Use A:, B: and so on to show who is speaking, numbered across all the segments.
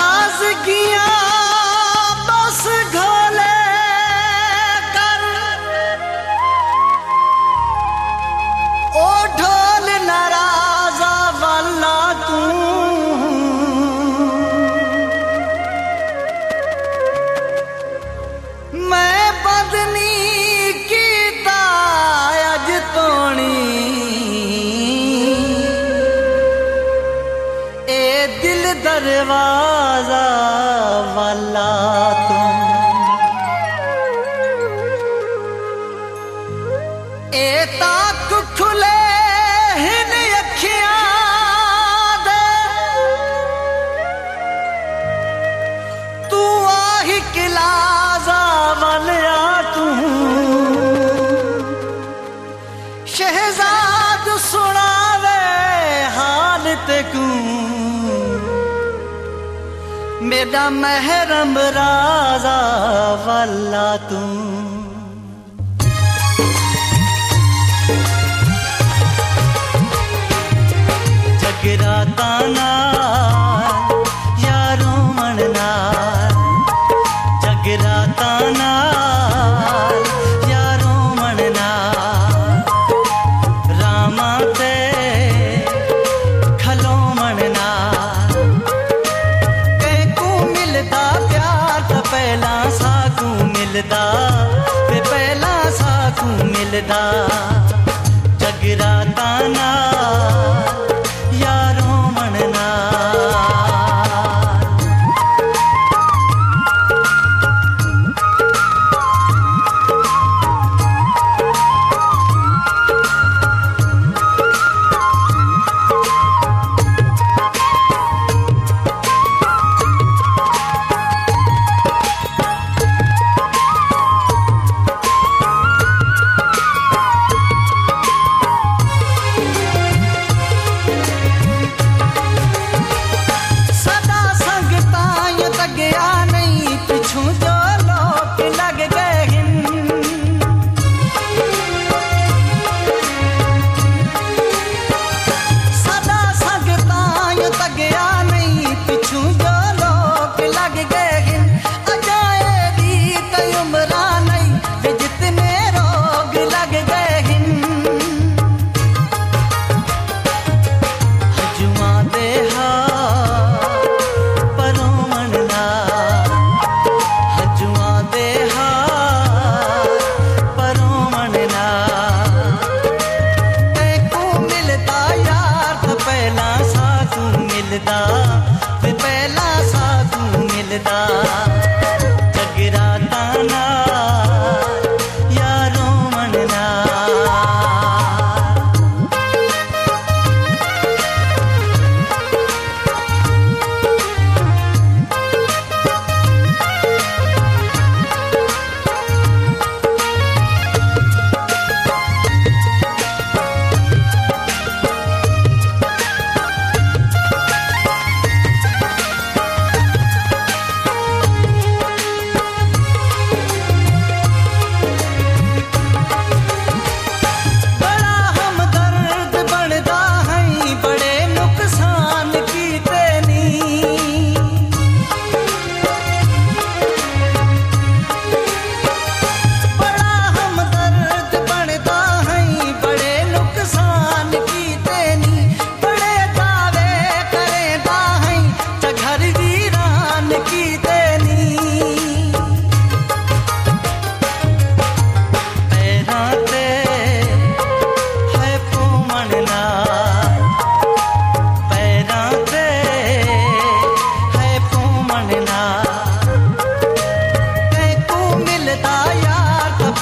A: नाराजगियां बस घोले कर ओ ढोल नाराजा वाला तू मैं बदनी कीता अज तोणी दिल दरवाजा वाला तू ए ताक खुले हिन अखियां दे तू आही किलाजा वालिया तू शहजाद सुनावे हाल तेकू मेरा महरम राजा वाला तू जगराता नाल यारों मन नाल जगराता नाल यारों मन नाल रामा ते खलो मन नाल पहला साकू मिलदा ते पहला साकू मिलदा जगराता नाल यारों मन नाल पहला साकू मिलदा जगराता नाल यारों मन नाल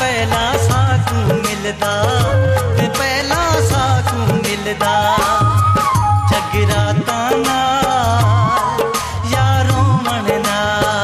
A: पहला साकू मिलदा ते पहला साकू मिलदा जगराता नाल यारों मन नाल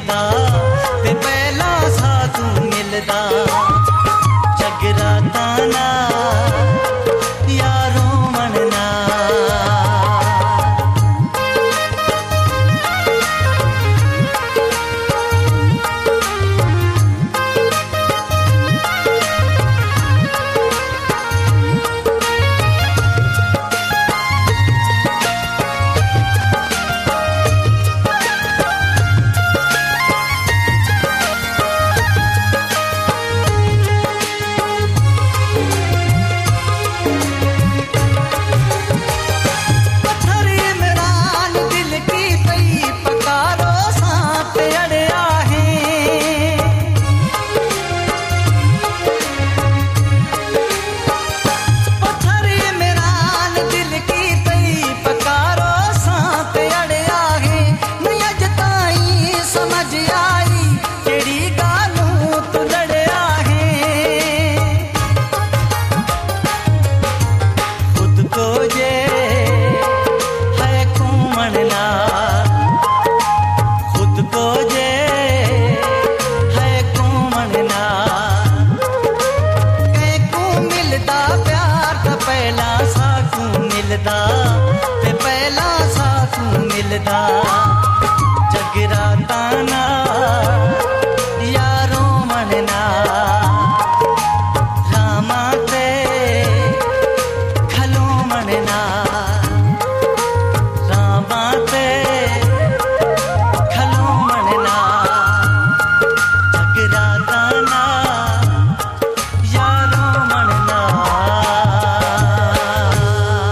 A: मिलदा ते पहला साकू मिलदा जगराता ना यारो मनना ते पहला साकू मिलदा जगराता ना यारो मनना रामा ते खलो मनना